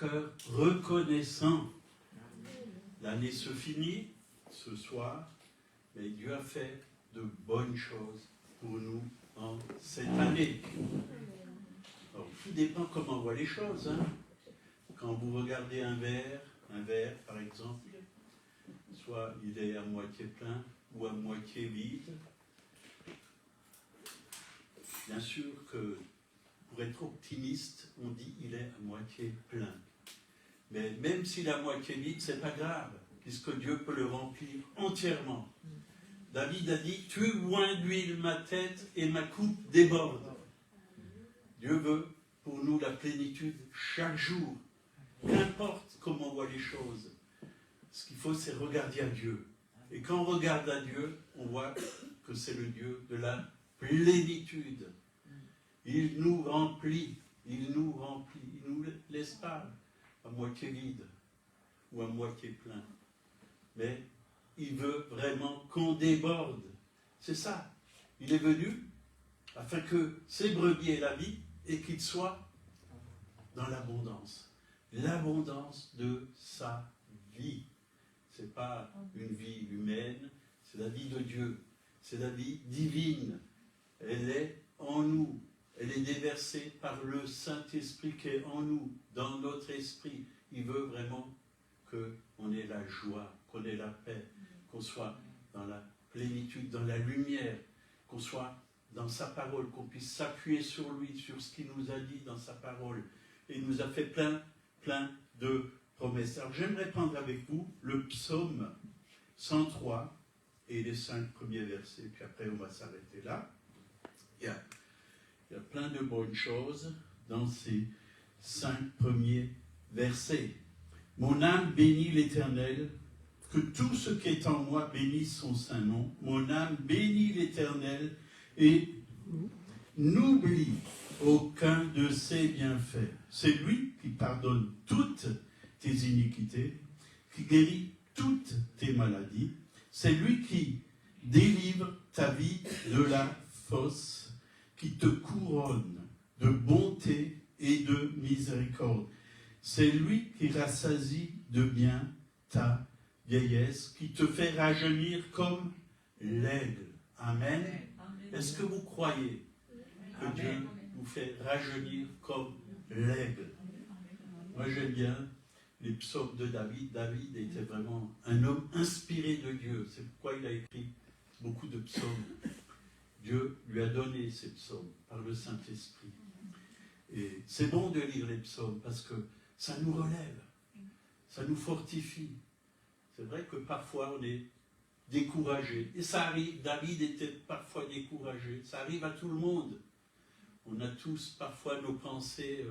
cœur reconnaissant. L'année se finit ce soir, mais Dieu a fait de bonnes choses pour nous en cette année. Alors, tout dépend comment on voit les choses. Hein. Quand vous regardez un verre par exemple, soit il est à moitié plein ou à moitié vide. Bien sûr que pour être optimiste, on dit il est à moitié plein. Mais même s'il est à moitié vide, c'est pas grave, puisque Dieu peut le remplir entièrement. David a dit, tu oins d'huile ma tête et ma coupe déborde. Dieu veut pour nous la plénitude chaque jour. Qu'importe comment on voit les choses. Ce qu'il faut, c'est regarder à Dieu. Et quand on regarde à Dieu, on voit que c'est le Dieu de la plénitude. Il nous remplit, il nous laisse pas à moitié vide ou à moitié plein. Mais il veut vraiment qu'on déborde. C'est ça. Il est venu afin que ses brebis aient la vie et qu'il soit dans l'abondance. L'abondance de sa vie. Ce n'est pas une vie humaine, c'est la vie de Dieu. C'est la vie divine. Elle est en nous. Elle est déversée par le Saint-Esprit qui est en nous, dans notre esprit. Il veut vraiment qu'on ait la joie, qu'on ait la paix, qu'on soit dans la plénitude, dans la lumière, qu'on soit dans sa parole, qu'on puisse s'appuyer sur lui, sur ce qu'il nous a dit dans sa parole. Et il nous a fait plein de promesses. Alors j'aimerais prendre avec vous le psaume 103 et les 5 premiers versets, puis après on va s'arrêter là. Il y a plein de bonnes choses dans ces 5 premiers versets. Mon âme bénit l'Éternel, que tout ce qui est en moi bénisse son saint nom. Mon âme bénit l'Éternel et n'oublie aucun de ses bienfaits. C'est lui qui pardonne toutes tes iniquités, qui guérit toutes tes maladies. C'est lui qui délivre ta vie de la fosse, qui te couronne de bonté et de miséricorde. C'est lui qui rassasie de bien ta vieillesse, qui te fait rajeunir comme l'aigle. Amen. Est-ce que vous croyez que Dieu vous fait rajeunir comme l'aigle? Moi j'aime bien les psaumes de David. David était vraiment un homme inspiré de Dieu. C'est pourquoi il a écrit beaucoup de psaumes. Dieu lui a donné ces psaumes par le Saint-Esprit. Et c'est bon de lire les psaumes parce que ça nous relève, ça nous fortifie. C'est vrai que parfois on est découragé. Et ça arrive, David était parfois découragé. Ça arrive à tout le monde. On a tous parfois nos pensées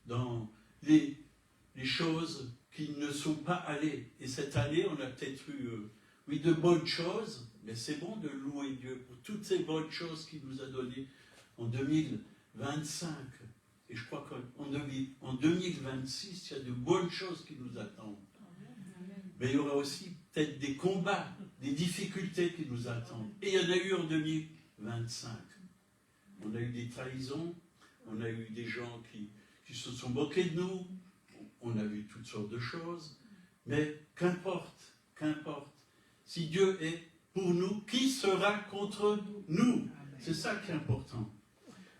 dans les choses qui ne sont pas allées. Et cette année, on a peut-être eu de bonnes choses, mais c'est bon de louer Dieu pour toutes ces bonnes choses qu'il nous a données en 2025. Et je crois qu'en 2026, il y a de bonnes choses qui nous attendent. Mais il y aura aussi peut-être des combats, des difficultés qui nous attendent. Et il y en a eu en 2025. On a eu des trahisons, on a eu des gens qui se sont moqués de nous, on a vu toutes sortes de choses. Mais qu'importe. Si Dieu est pour nous, qui sera contre nous? C'est ça qui est important.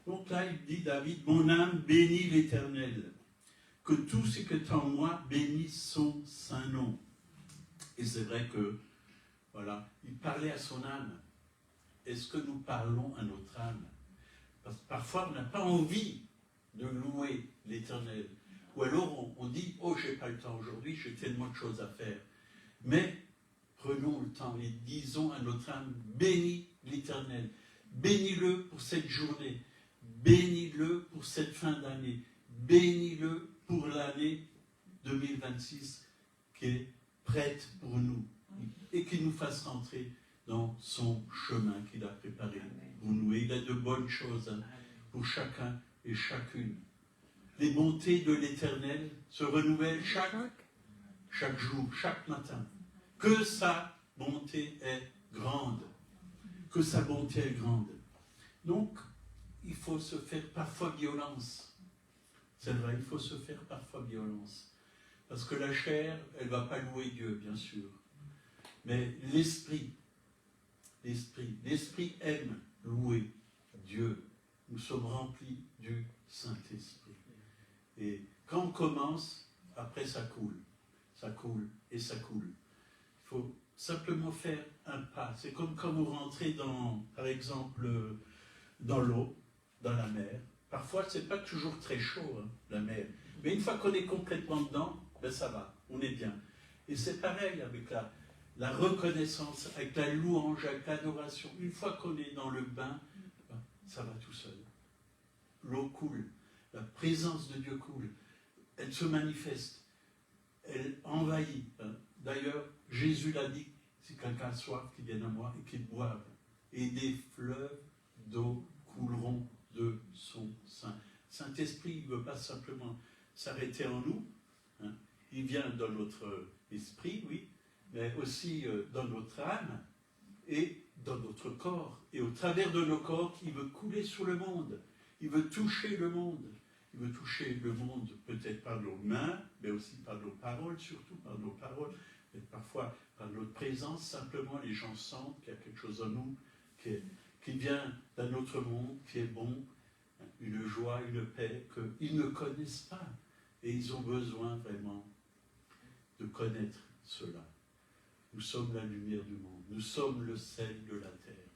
Donc là, il dit David, mon âme bénit l'Éternel, que tout ce qui est en moi bénisse son saint nom. Et c'est vrai que, voilà, il parlait à son âme. Est-ce que nous parlons à notre âme? Parce que parfois, on n'a pas envie de louer l'Éternel. Ou alors, on dit, oh, j'ai pas le temps aujourd'hui, j'ai tellement de choses à faire. Mais, prenons le temps et disons à notre âme, bénis l'Éternel. Bénis-le pour cette journée. Bénis-le pour cette fin d'année. Bénis-le pour l'année 2026 qui est prête pour nous. Et qui nous fasse rentrer dans son chemin qu'il a préparé pour nous. Et il a de bonnes choses pour chacun et chacune. Les bontés de l'Éternel se renouvellent chaque jour, chaque matin. Que sa bonté est grande. Que sa bonté est grande. Donc, il faut se faire parfois violence. C'est vrai, il faut se faire parfois violence. Parce que la chair, elle ne va pas louer Dieu, bien sûr. Mais l'esprit aime louer Dieu. Nous sommes remplis du Saint-Esprit. Et quand on commence, après ça coule. Ça coule et ça coule. Il faut simplement faire un pas. C'est comme quand vous rentrez par exemple, dans l'eau, dans la mer. Parfois, ce n'est pas toujours très chaud, hein, la mer. Mais une fois qu'on est complètement dedans, ben ça va, on est bien. Et c'est pareil avec la reconnaissance, avec la louange, avec l'adoration. Une fois qu'on est dans le bain, ben, ça va tout seul. L'eau coule, la présence de Dieu coule. Elle se manifeste, elle envahit. Hein. D'ailleurs, Jésus l'a dit, si quelqu'un a soif, qu'il vienne à moi et qu'il boive. Et des fleuves d'eau couleront de son sein. Saint-Esprit, il ne veut pas simplement s'arrêter en nous. Hein. Il vient dans notre esprit, oui, mais aussi dans notre âme et dans notre corps. Et au travers de nos corps, il veut couler sur le monde. Il veut toucher le monde. Il veut toucher le monde peut-être par nos mains, mais aussi par nos paroles, surtout par nos paroles, mais parfois par notre présence. Simplement, les gens sentent qu'il y a quelque chose en nous qui vient d'un autre monde, qui est bon, une joie, une paix qu'ils ne connaissent pas. Et ils ont besoin vraiment de connaître cela. Nous sommes la lumière du monde. Nous sommes le sel de la terre.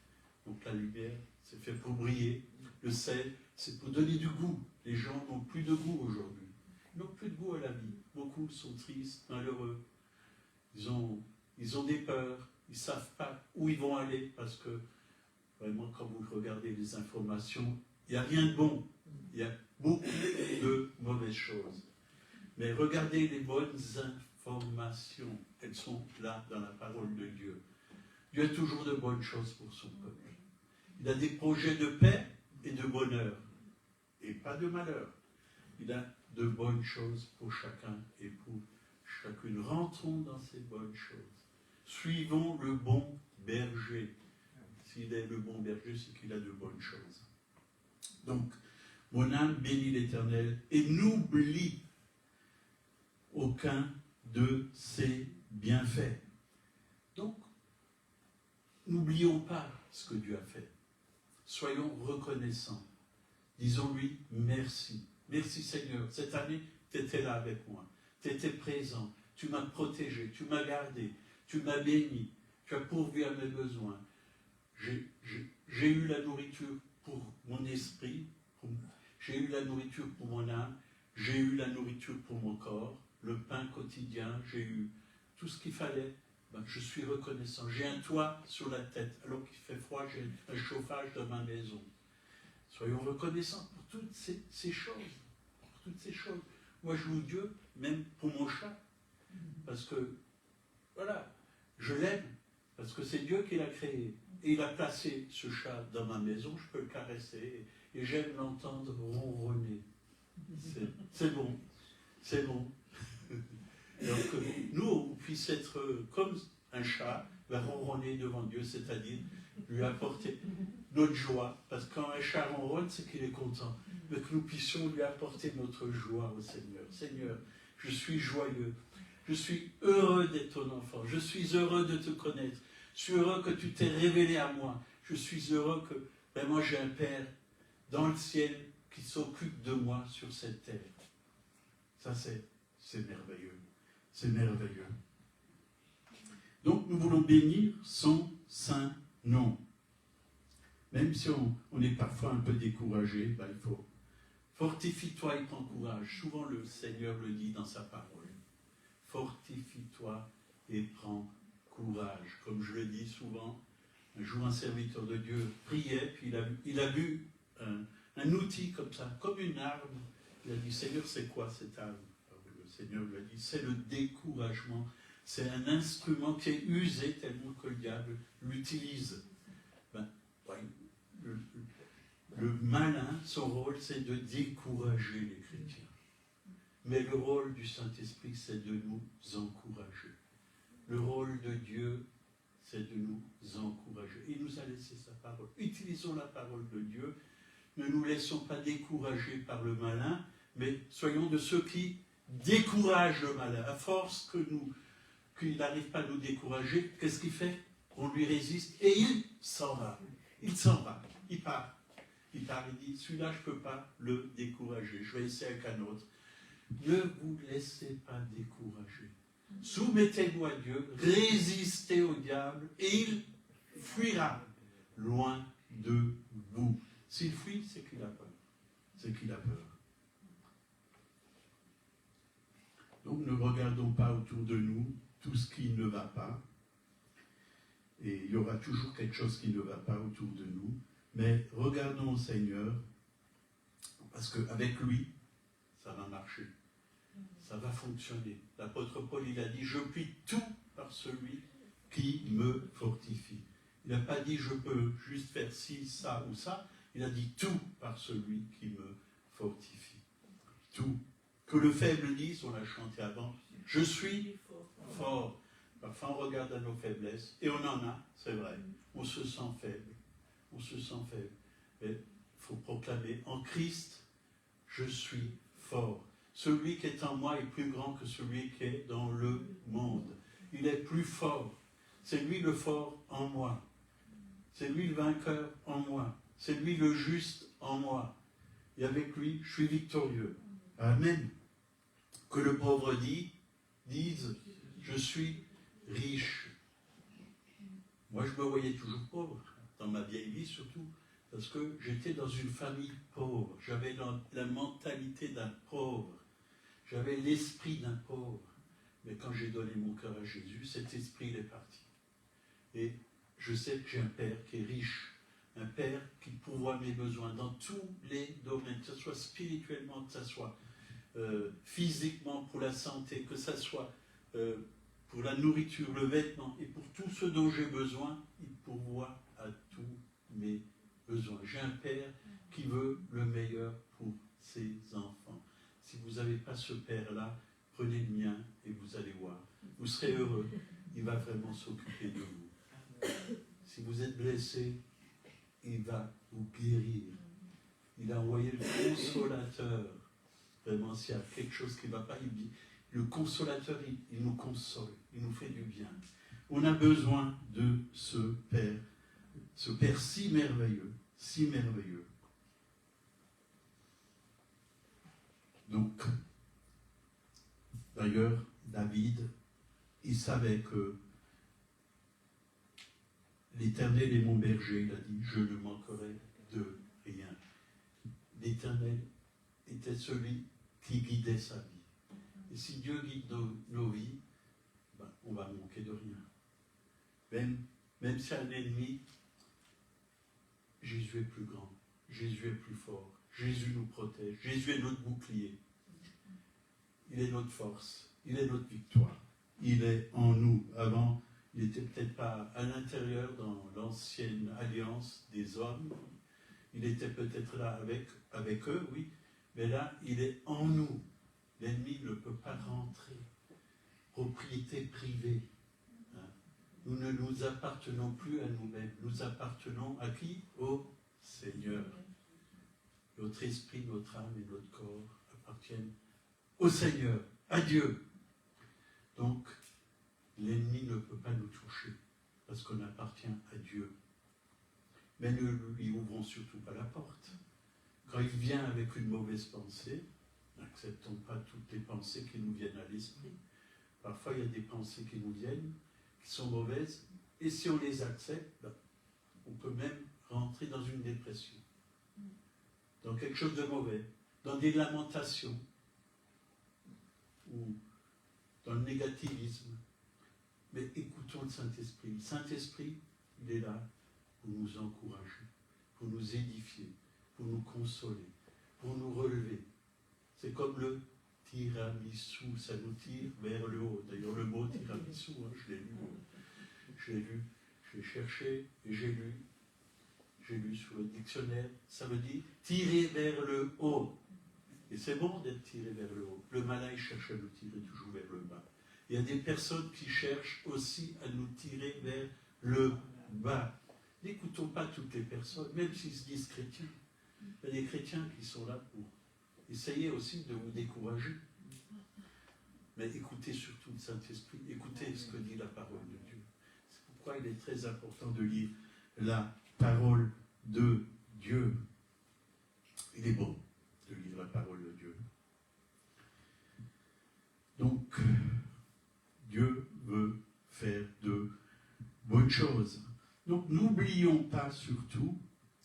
Donc la lumière, c'est fait pour briller. Le sel, c'est pour donner du goût. Les gens n'ont plus de goût aujourd'hui. Ils n'ont plus de goût à la vie. Beaucoup sont tristes, malheureux. Ils ont des peurs. Ils ne savent pas où ils vont aller parce que, vraiment, quand vous regardez les informations, il n'y a rien de bon. Il y a beaucoup de mauvaises choses. Mais regardez les bonnes informations. Elles sont là dans la parole de Dieu. Dieu a toujours de bonnes choses pour son peuple. Il a des projets de paix et de bonheur. Et pas de malheur. Il a de bonnes choses pour chacun et pour chacune. Rentrons dans ces bonnes choses. Suivons le bon berger. S'il est le bon berger, c'est qu'il a de bonnes choses. Donc, mon âme bénit l'Éternel et n'oublie aucun de ses bienfaits. Donc, n'oublions pas ce que Dieu a fait. Soyons reconnaissants. Disons-lui merci. Merci Seigneur. Cette année, tu étais là avec moi. Tu étais présent. Tu m'as protégé. Tu m'as gardé. Tu m'as béni. Tu as pourvu à mes besoins. J'ai eu la nourriture pour mon esprit. J'ai eu la nourriture pour mon âme. J'ai eu la nourriture pour mon corps. Le pain quotidien. J'ai eu tout ce qu'il fallait. Ben, je suis reconnaissant. J'ai un toit sur la tête. Alors qu'il fait froid, j'ai un chauffage dans ma maison. Soyons reconnaissants pour toutes ces choses. Pour toutes ces choses. Moi, je loue Dieu, même pour mon chat. Parce que, voilà, je l'aime. Parce que c'est Dieu qui l'a créé. Et il a placé ce chat dans ma maison. Je peux le caresser. Et j'aime l'entendre ronronner. C'est bon. C'est bon. Alors que nous, on puisse être comme un chat, ronronner devant Dieu, c'est-à-dire lui apporter notre joie. Parce que quand un chat ronronne, c'est qu'il est content. Mais que nous puissions lui apporter notre joie au Seigneur. Seigneur, je suis joyeux. Je suis heureux d'être ton enfant. Je suis heureux de te connaître. Je suis heureux que tu t'es révélé à moi. Je suis heureux que moi j'ai un Père dans le ciel qui s'occupe de moi sur cette terre. Ça, c'est merveilleux. C'est merveilleux. Donc, nous voulons bénir son saint nom. Même si on est parfois un peu découragé, il faut fortifie-toi et prends courage. Souvent, le Seigneur le dit dans sa parole. Fortifie-toi et prends courage. Comme je le dis souvent, un jour, un serviteur de Dieu priait, puis il a vu un outil comme ça, comme une arme. Il a dit, Seigneur, c'est quoi cette arme? Le Seigneur lui a dit, c'est le découragement. C'est un instrument qui est usé tellement que le diable l'utilise. Le malin, son rôle, c'est de décourager les chrétiens. Mais le rôle du Saint-Esprit, c'est de nous encourager. Le rôle de Dieu, c'est de nous encourager. Il nous a laissé sa parole. Utilisons la parole de Dieu. Ne nous laissons pas décourager par le malin, mais soyons de ceux qui décourage le malin. À force qu'il n'arrive pas à nous décourager, qu'est-ce qu'il fait? On lui résiste et il s'en va. Il s'en va. Il part. Il part, il dit, celui-là, je ne peux pas le décourager. Je vais essayer avec un autre. Ne vous laissez pas décourager. Soumettez-vous à Dieu, résistez au diable et il fuira loin de vous. S'il fuit, c'est qu'il a peur. C'est qu'il a peur. Donc ne regardons pas autour de nous tout ce qui ne va pas. Et il y aura toujours quelque chose qui ne va pas autour de nous. Mais regardons au Seigneur, parce qu'avec lui, ça va marcher. Ça va fonctionner. L'apôtre Paul, il a dit, je puis tout par celui qui me fortifie. Il n'a pas dit, je peux juste faire ci, ça ou ça. Il a dit, tout par celui qui me fortifie. Tout. Que le faible dise, on l'a chanté avant, je suis fort. Parfois, on regarde à nos faiblesses, et on en a, c'est vrai. On se sent faible. On se sent faible. Mais il faut proclamer, en Christ, je suis fort. Celui qui est en moi est plus grand que celui qui est dans le monde. Il est plus fort. C'est lui le fort en moi. C'est lui le vainqueur en moi. C'est lui le juste en moi. Et avec lui, je suis victorieux. Amen. Que le pauvre dise, je suis riche. Moi, je me voyais toujours pauvre, dans ma vieille vie surtout, parce que j'étais dans une famille pauvre. J'avais la mentalité d'un pauvre. J'avais l'esprit d'un pauvre. Mais quand j'ai donné mon cœur à Jésus, cet esprit il est parti. Et je sais que j'ai un Père qui est riche. Un Père qui pourvoit mes besoins dans tous les domaines, que ce soit spirituellement, que ce soit physiquement, pour la santé, que ce soit pour la nourriture, le vêtement, et pour tout ce dont j'ai besoin, il pourvoit à tous mes besoins. J'ai un Père qui veut le meilleur pour ses enfants. Si vous n'avez pas ce Père-là, prenez le mien et vous allez voir. Vous serez heureux. Il va vraiment s'occuper de vous. Si vous êtes blessé, il va vous guérir. Il a envoyé le consolateur. Vraiment, s'il y a quelque chose qui ne va pas, il dit, le consolateur, il nous console, il nous fait du bien. On a besoin de ce Père si merveilleux, si merveilleux. Donc, d'ailleurs, David, il savait que l'Éternel est mon berger, il a dit, je ne manquerai de rien. L'Éternel était celui qui guidait sa vie. Et si Dieu guide nos vies, ben, on va manquer de rien. Même si un ennemi, Jésus est plus grand, Jésus est plus fort, Jésus nous protège, Jésus est notre bouclier. Il est notre force, il est notre victoire, il est en nous. Avant, il n'était peut-être pas à l'intérieur dans l'ancienne alliance des hommes, il était peut-être là avec eux, oui, mais là, il est en nous. L'ennemi ne peut pas rentrer. Propriété privée. Hein. Nous ne nous appartenons plus à nous-mêmes. Nous appartenons à qui? Au Seigneur. Notre esprit, notre âme et notre corps appartiennent au Seigneur, à Dieu. Donc, l'ennemi ne peut pas nous toucher parce qu'on appartient à Dieu. Mais ne lui ouvrons surtout pas la porte. Quand il vient avec une mauvaise pensée, n'acceptons pas toutes les pensées qui nous viennent à l'esprit. Parfois, il y a des pensées qui nous viennent, qui sont mauvaises, et si on les accepte, ben, on peut même rentrer dans une dépression, dans quelque chose de mauvais, dans des lamentations, ou dans le négativisme. Mais écoutons le Saint-Esprit. Le Saint-Esprit, il est là pour nous encourager, pour nous édifier, pour nous consoler, pour nous relever. C'est comme le tiramisu, ça nous tire vers le haut. D'ailleurs, le mot tiramisu, hein, je l'ai lu, j'ai cherché et j'ai lu sur le dictionnaire, ça veut dire tirer vers le haut. Et c'est bon d'être tiré vers le haut. Le malin, il cherche à nous tirer toujours vers le bas. Il y a des personnes qui cherchent aussi à nous tirer vers le bas. N'écoutons pas toutes les personnes, même s'ils se disent chrétiens. Il y a des chrétiens qui sont là pour essayer aussi de vous décourager. mais écoutez surtout le Saint-Esprit, écoutez ce que dit la parole de Dieu. C'est pourquoi il est très important de lire la parole de Dieu. Il est bon de lire la parole de Dieu. Donc, Dieu veut faire de bonnes choses. Donc, n'oublions pas surtout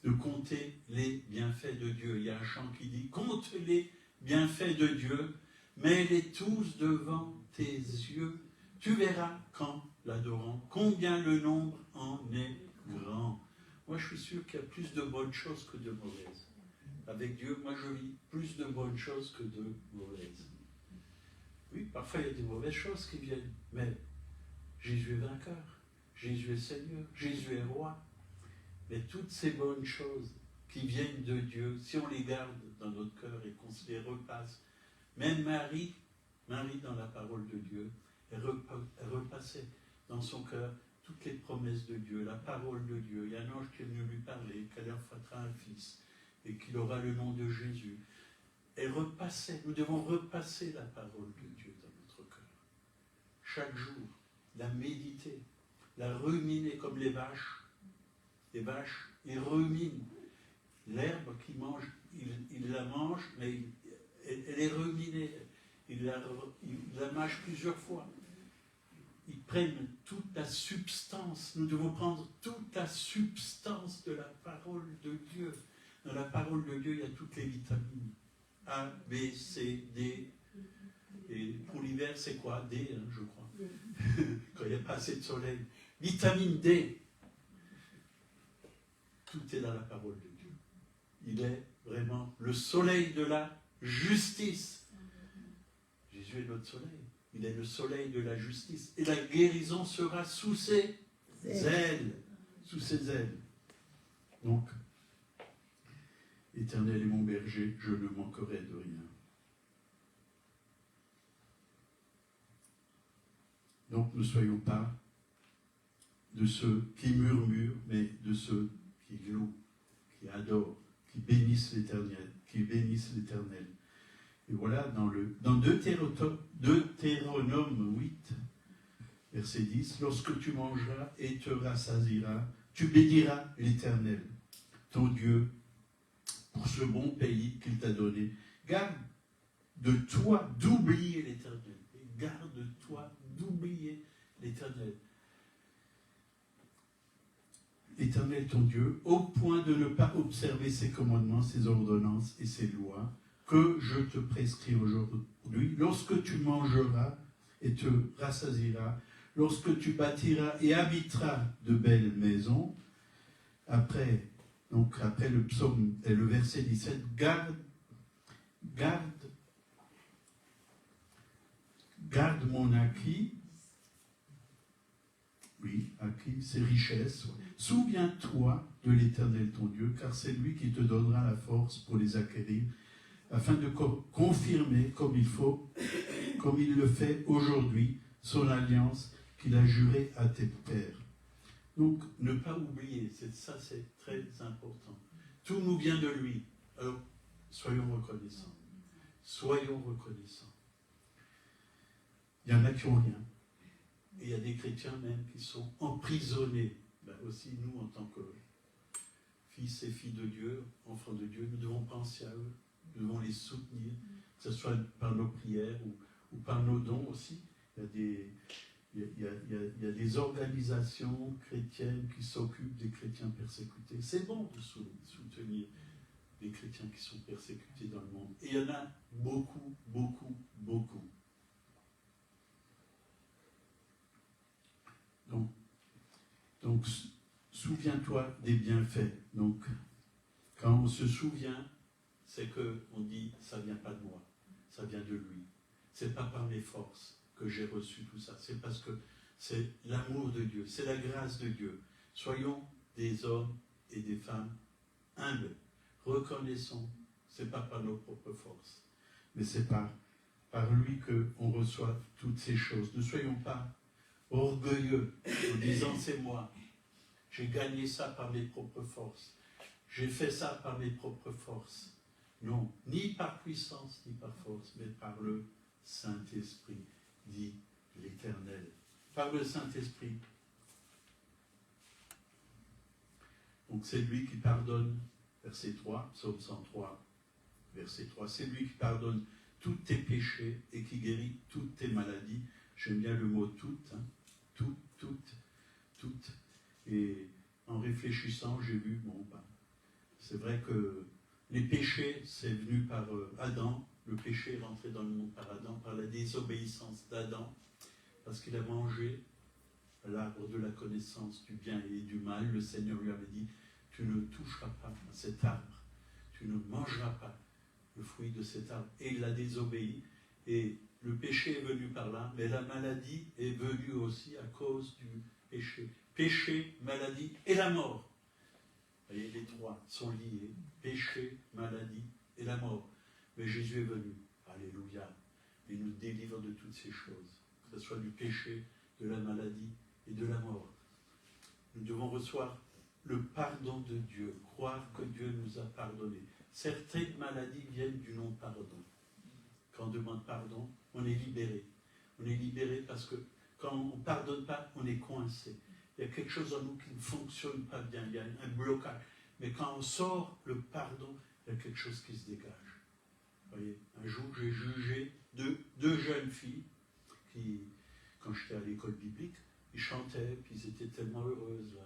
de compter les bienfaits de Dieu. Il y a un chant qui dit « Compte les bienfaits de Dieu, mets-les tous devant tes yeux. Tu verras qu'en l'adorant, combien le nombre en est grand. » Moi, je suis sûr qu'il y a plus de bonnes choses que de mauvaises. Avec Dieu, moi, je vis plus de bonnes choses que de mauvaises. Oui, parfois, il y a des mauvaises choses qui viennent, mais Jésus est vainqueur, Jésus est Seigneur, Jésus est roi. Mais toutes ces bonnes choses qui viennent de Dieu, si on les garde dans notre cœur et qu'on se les repasse, même Marie dans la parole de Dieu, elle repassait dans son cœur toutes les promesses de Dieu, la parole de Dieu. Il y a un ange qui est venu lui parler, qu'elle enfantera un fils et qu'il aura le nom de Jésus. Elle repassait, nous devons repasser la parole de Dieu dans notre cœur. Chaque jour, la méditer, la ruminer comme les vaches. Les vaches, ils ruminent. L'herbe qu'ils mangent, ils la mangent, mais elle est ruminée. Ils la mâchent plusieurs fois. Ils prennent toute la substance. Nous devons prendre toute la substance de la parole de Dieu. Dans la parole de Dieu, il y a toutes les vitamines. A, B, C, D. Et pour l'hiver, c'est quoi? D, hein, je crois. Quand il n'y a pas assez de soleil. Vitamine D. Tout est dans la parole de Dieu. Il est vraiment le soleil de la justice. Jésus est notre soleil. Il est le soleil de la justice. Et la guérison sera sous ses ailes. Sous ses ailes. Donc, Éternel est mon berger, je ne manquerai de rien. Donc, ne soyons pas de ceux qui murmurent, mais de ceux qui louent, qui adorent, qui bénissent l'Éternel, Et voilà, dans Deutéronome 8, verset 10, « Lorsque tu mangeras et te rassasieras, tu béniras l'Éternel, ton Dieu, pour ce bon pays qu'il t'a donné. Garde de toi d'oublier l'Éternel. Garde-toi d'oublier l'Éternel. L'Éternel ton Dieu, au point de ne pas observer ses commandements, ses ordonnances et ses lois, que je te prescris aujourd'hui, lorsque tu mangeras et te rassasieras, lorsque tu bâtiras et habiteras de belles maisons, après le psaume et le verset 17, garde mon acquis, oui, acquis, ses richesses. Souviens-toi de l'Éternel ton Dieu, car c'est lui qui te donnera la force pour les acquérir, afin de confirmer comme il faut, comme il le fait aujourd'hui, son alliance qu'il a jurée à tes pères. Donc, ne pas oublier, ça c'est très important. Tout nous vient de lui. Alors, soyons reconnaissants. Soyons reconnaissants. Il y en a qui n'ont rien. Et il y a des chrétiens même qui sont emprisonnés. Ben aussi, nous, en tant que fils et filles de Dieu, enfants de Dieu, nous devons penser à eux. Nous devons les soutenir, que ce soit par nos prières ou par nos dons aussi. Il y a des organisations chrétiennes qui s'occupent des chrétiens persécutés. C'est bon de soutenir les chrétiens qui sont persécutés dans le monde. Et il y en a beaucoup, beaucoup, beaucoup. Donc souviens-toi des bienfaits. Donc, quand on se souvient, c'est qu'on dit, ça ne vient pas de moi, ça vient de lui. Ce n'est pas par mes forces que j'ai reçu tout ça. C'est parce que c'est l'amour de Dieu, c'est la grâce de Dieu. Soyons des hommes et des femmes humbles. Reconnaissons, ce n'est pas par nos propres forces, mais c'est par lui qu'on reçoit toutes ces choses. Ne soyons pas orgueilleux en disant c'est moi. J'ai gagné ça par mes propres forces. J'ai fait ça par mes propres forces. Non, ni par puissance, ni par force, mais par le Saint-Esprit. par le Saint-Esprit. Donc c'est lui qui pardonne, verset 3, psaume 103, verset 3, c'est lui qui pardonne tous tes péchés et qui guérit toutes tes maladies. J'aime bien le mot toutes, hein. Toutes. Et en réfléchissant, j'ai vu, c'est vrai que les péchés, c'est venu par Adam. Le péché est rentré dans le monde par Adam, par la désobéissance d'Adam, parce qu'il a mangé l'arbre de la connaissance du bien et du mal. Le Seigneur lui avait dit, tu ne toucheras pas à cet arbre, tu ne mangeras pas le fruit de cet arbre. Et il a désobéi, et le péché est venu par là, mais la maladie est venue aussi à cause du péché. Péché, maladie et la mort. Vous voyez, les trois sont liés. Péché, maladie et la mort. Mais Jésus est venu, alléluia, il nous délivre de toutes ces choses, que ce soit du péché, de la maladie et de la mort. Nous devons recevoir le pardon de Dieu, croire que Dieu nous a pardonné. Certaines maladies viennent du non-pardon. Quand on demande pardon, on est libéré. On est libéré parce que quand on ne pardonne pas, on est coincé. Il y a quelque chose en nous qui ne fonctionne pas bien, il y a un blocage. Mais quand on sort le pardon, il y a quelque chose qui se dégage. Vous voyez, un jour, j'ai jugé deux jeunes filles qui, quand j'étais à l'école biblique, ils chantaient, puis ils étaient tellement heureuses, là,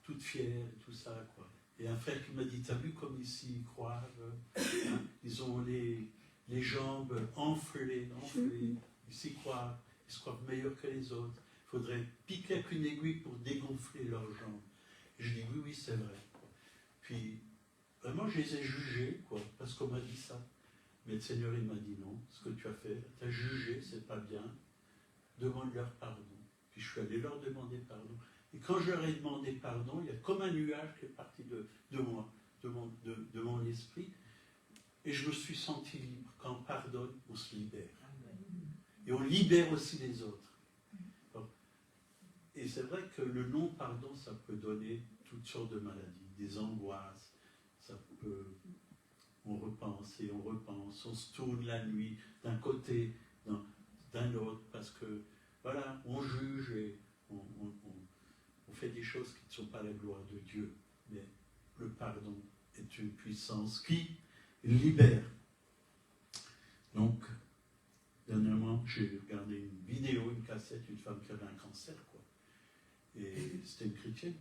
toutes fières et tout ça, quoi. Et un frère qui m'a dit, t'as vu comme ici ils croient, hein, ils ont les jambes enflées, ils s'y croient, ils se croient meilleurs que les autres. Il faudrait piquer avec une aiguille pour dégonfler leurs jambes. Et je dis, oui, c'est vrai. Puis, vraiment, je les ai jugés, quoi, parce qu'on m'a dit ça. Mais le Seigneur, il m'a dit non, ce que tu as fait, tu as jugé, c'est pas bien, demande-leur pardon. Puis je suis allé leur demander pardon. Et quand je leur ai demandé pardon, il y a comme un nuage qui est parti de moi, de mon esprit, et je me suis senti libre. Quand on pardonne, on se libère. Et on libère aussi les autres. Et c'est vrai que le non-pardon, ça peut donner toutes sortes de maladies, des angoisses, ça peut... On repense et on repense, on se tourne la nuit d'un côté, d'un autre, parce que, voilà, on juge et on fait des choses qui ne sont pas la gloire de Dieu. Mais le pardon est une puissance qui libère. Donc, dernièrement, j'ai regardé une vidéo, une cassette, une femme qui avait un cancer, quoi. Et c'était une chrétienne.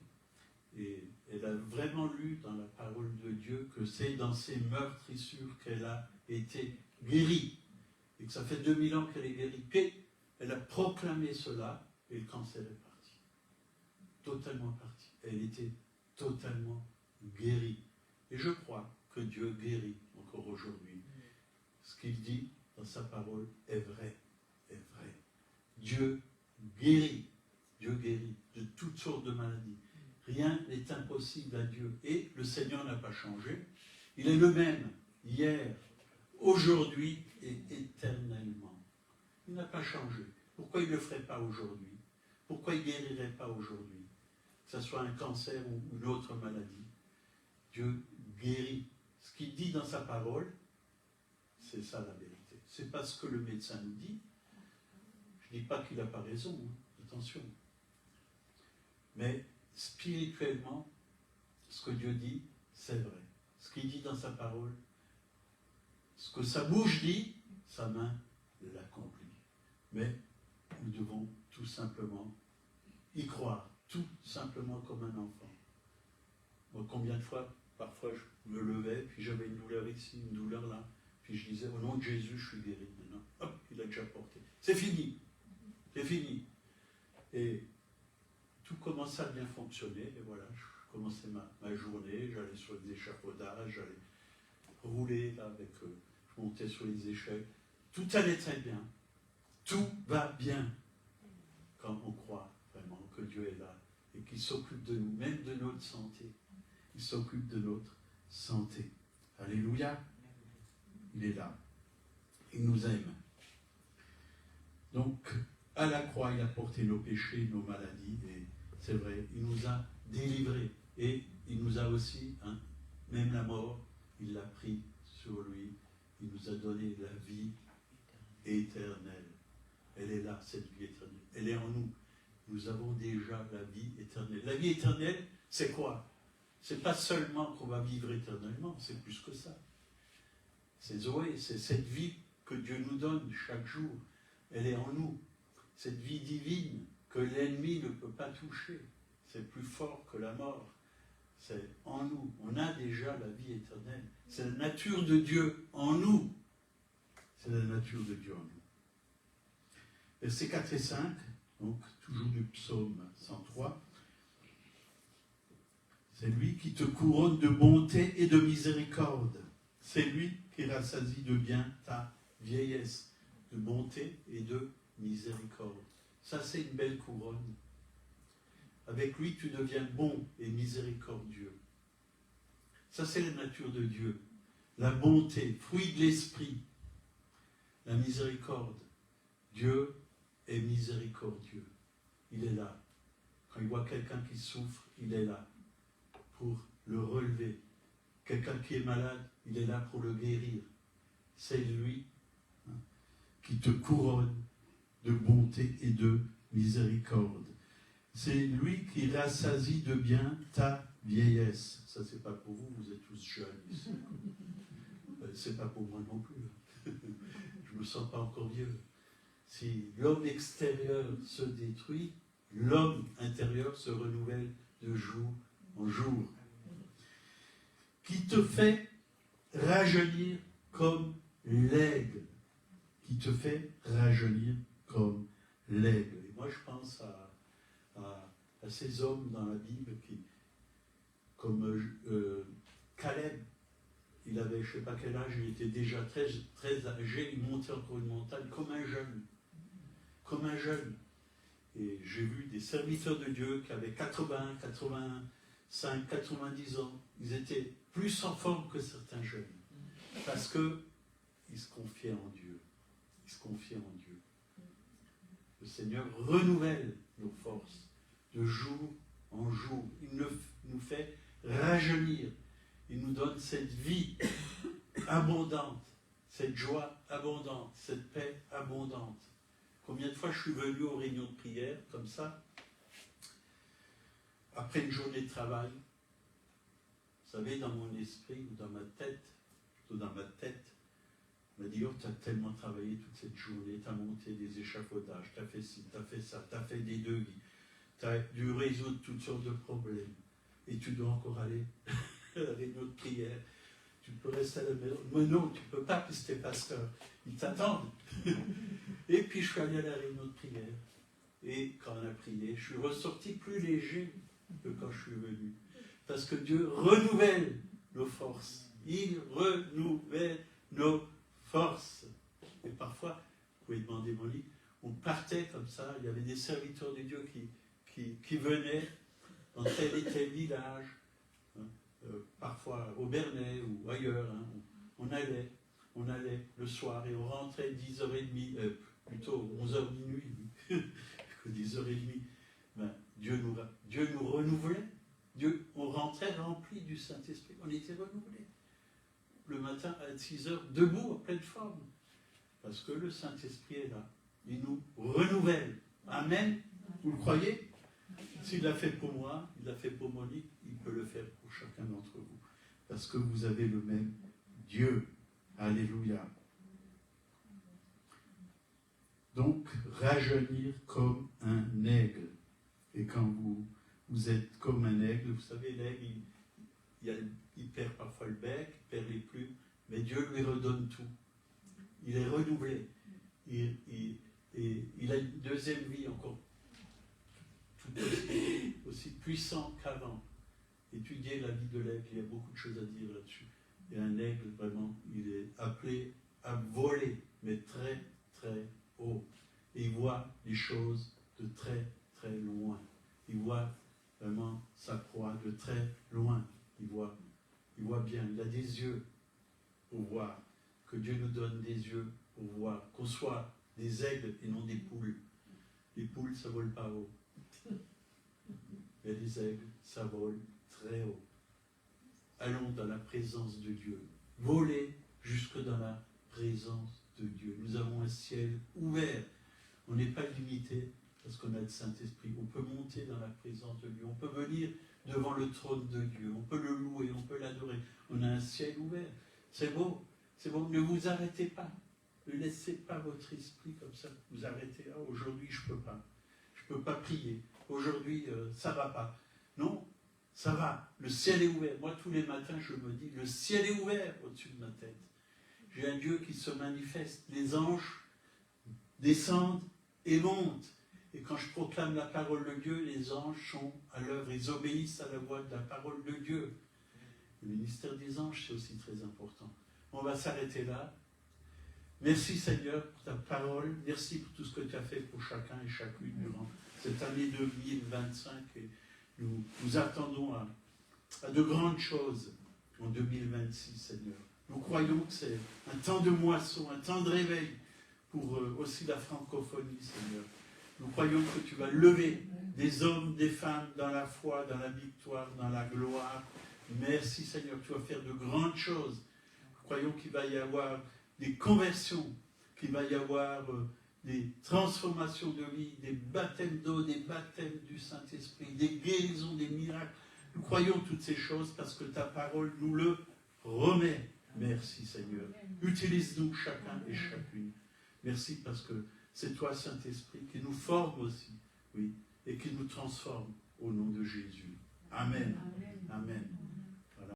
Et elle a vraiment lu dans la parole de Dieu que c'est dans ses meurtrissures qu'elle a été guérie. Et que ça fait 2000 ans qu'elle est guérie. Puis elle a proclamé cela et le cancer est parti. Totalement parti. Elle était totalement guérie. Et je crois que Dieu guérit encore aujourd'hui. Ce qu'il dit dans sa parole est vrai. Est vrai. Dieu guérit. Dieu guérit de toutes sortes de maladies. Rien n'est impossible à Dieu. Et le Seigneur n'a pas changé. Il est le même, hier, aujourd'hui et éternellement. Il n'a pas changé. Pourquoi il ne le ferait pas aujourd'hui? Pourquoi il ne guérirait pas aujourd'hui? Que ce soit un cancer ou une autre maladie. Dieu guérit. Ce qu'il dit dans sa parole, c'est ça la vérité. C'est pas ce que le médecin nous dit. Je ne dis pas qu'il n'a pas raison, hein. Attention. Mais spirituellement, ce que Dieu dit, c'est vrai. Ce qu'il dit dans sa parole, ce que sa bouche dit, sa main l'accomplit. Mais nous devons tout simplement y croire, tout simplement comme un enfant. Moi, combien de fois, parfois je me levais, puis j'avais une douleur ici, une douleur là, puis je disais, au nom de Jésus, je suis guéri. Maintenant, hop, il a déjà porté. C'est fini. C'est fini. Et tout commençait à bien fonctionner, et voilà, je commençais ma journée, j'allais sur les échafaudages, j'allais rouler là, avec, je montais sur les échelles, tout allait très bien, tout va bien, quand on croit vraiment que Dieu est là, et qu'il s'occupe de nous, même de notre santé, il s'occupe de notre santé. Alléluia, il est là, il nous aime. Donc, à la croix, il a porté nos péchés, nos maladies, et c'est vrai, il nous a délivrés. Et il nous a aussi, hein, même la mort, il l'a pris sur lui. Il nous a donné la vie éternelle. Elle est là, cette vie éternelle. Elle est en nous. nous avons déjà la vie éternelle. La vie éternelle, c'est quoi? C'est pas seulement qu'on va vivre éternellement, c'est plus que ça. C'est Zoé, c'est cette vie que Dieu nous donne chaque jour. Elle est en nous. Cette vie divine que l'ennemi ne peut pas toucher. C'est plus fort que la mort. C'est en nous. On a déjà la vie éternelle. C'est la nature de Dieu en nous. C'est la nature de Dieu en nous. Versets 4 et 5, donc toujours du psaume 103. C'est lui qui te couronne de bonté et de miséricorde. C'est lui qui rassasie de bien ta vieillesse, de bonté et de miséricorde. Ça, c'est une belle couronne. Avec lui, tu deviens bon et miséricordieux. Ça, c'est la nature de Dieu. La bonté, fruit de l'esprit. La miséricorde. Dieu est miséricordieux. Il est là. Quand il voit quelqu'un qui souffre, il est là pour le relever. Quelqu'un qui est malade, il est là pour le guérir. C'est lui qui te couronne de bonté et de miséricorde. C'est lui qui rassasie de bien ta vieillesse. Ça, c'est pas pour vous, vous êtes tous jeunes ici. C'est pas pour moi non plus. Je me sens pas encore vieux. Si l'homme extérieur se détruit, l'homme intérieur se renouvelle de jour en jour. Qui te fait rajeunir comme l'aigle. Qui te fait rajeunir comme l'aigle. Et moi, je pense à ces hommes dans la Bible qui, comme Caleb, il avait je ne sais pas quel âge, il était déjà très, très âgé, il montait encore une montagne comme un jeune. Comme un jeune. Et j'ai vu des serviteurs de Dieu qui avaient 80, 85, 90 ans. Ils étaient plus en forme que certains jeunes. Parce qu'ils se confiaient en Dieu. Ils se confiaient en Dieu. Le Seigneur renouvelle nos forces de jour en jour. Il nous fait rajeunir. Il nous donne cette vie abondante, cette joie abondante, cette paix abondante. Combien de fois je suis venu aux réunions de prière, comme ça, après une journée de travail, vous savez, dans mon esprit, ou dans ma tête, plutôt dans ma tête, on m'a dit, oh, tu as tellement travaillé toute cette journée, tu as monté des échafaudages, tu as fait ci, tu as fait ça, tu as fait des devis, tu as dû résoudre toutes sortes de problèmes, et tu dois encore aller à la réunion de prière. Tu peux rester à la maison. Mais non, tu ne peux pas, puisque tu es pasteur. Ils t'attendent. Et puis je suis allé à la réunion de prière. Et quand on a prié, je suis ressorti plus léger que quand je suis venu. Parce que Dieu renouvelle nos forces. Il renouvelle nos forces. Et parfois, vous pouvez demander mon lit, on partait comme ça, il y avait des serviteurs de Dieu qui venaient dans tel et tel village. Parfois au Bernay ou ailleurs, hein, on allait le soir et on rentrait 10h30, plutôt 11h minuit, que 10h30. Ben, Dieu nous renouvelait, on rentrait rempli du Saint-Esprit, on était renouvelés. Le matin à 6h, debout, en pleine forme, parce que le Saint-Esprit est là, il nous renouvelle. Amen, vous le croyez? S'il l'a fait pour moi, il l'a fait pour Monique, il peut le faire pour chacun d'entre vous. Parce que vous avez le même Dieu. Alléluia. Donc, rajeunir comme un aigle. Et quand vous êtes comme un aigle, vous savez, l'aigle, il perd parfois le bec, il perd les plumes, mais Dieu lui redonne tout. Il est renouvelé. Il a une deuxième vie encore aussi puissant qu'avant. Étudier la vie de l'aigle, il y a beaucoup de choses à dire là-dessus. Et un aigle, vraiment, il est appelé à voler, mais très, très haut. Et il voit les choses de très, très loin. Il voit vraiment sa proie de très loin. Il voit bien, il a des yeux pour voir. Que Dieu nous donne des yeux pour voir. Qu'on soit des aigles et non des poules. Les poules, ça ne vole pas haut. Mais les aigles, ça vole très haut. Allons dans la présence de Dieu. Volez jusque dans la présence de Dieu. Nous avons un ciel ouvert. On n'est pas limité parce qu'on a le Saint-Esprit. On peut monter dans la présence de Dieu, on peut venir devant le trône de Dieu, on peut le louer, on peut l'adorer. On a un ciel ouvert. C'est beau, ne vous arrêtez pas. Ne laissez pas votre esprit comme ça vous arrêter. Ah, aujourd'hui, je ne peux pas prier. Aujourd'hui, ça ne va pas. Non, ça va. Le ciel est ouvert. Moi, tous les matins, je me dis, le ciel est ouvert au-dessus de ma tête. J'ai un Dieu qui se manifeste. Les anges descendent et montent. Et quand je proclame la parole de Dieu, les anges sont à l'œuvre. Ils obéissent à la voix de la parole de Dieu. Le ministère des anges, c'est aussi très important. On va s'arrêter là. Merci Seigneur pour ta parole. Merci pour tout ce que tu as fait pour chacun et chacune durant cette année 2025. Et nous attendons à de grandes choses en 2026, Seigneur. Nous croyons que c'est un temps de moisson, un temps de réveil pour aussi la francophonie, Seigneur. Nous croyons que tu vas lever des hommes, des femmes dans la foi, dans la victoire, dans la gloire. Merci Seigneur, tu vas faire de grandes choses. Nous croyons qu'il va y avoir des conversions, qu'il va y avoir des transformations de vie, des baptêmes d'eau, des baptêmes du Saint-Esprit, des guérisons, des miracles. Nous croyons toutes ces choses parce que ta parole nous le remet. Merci Seigneur. Utilise-nous chacun et chacune. Merci parce que c'est toi Saint-Esprit qui nous forme aussi, oui, et qui nous transforme au nom de Jésus. Amen. Amen.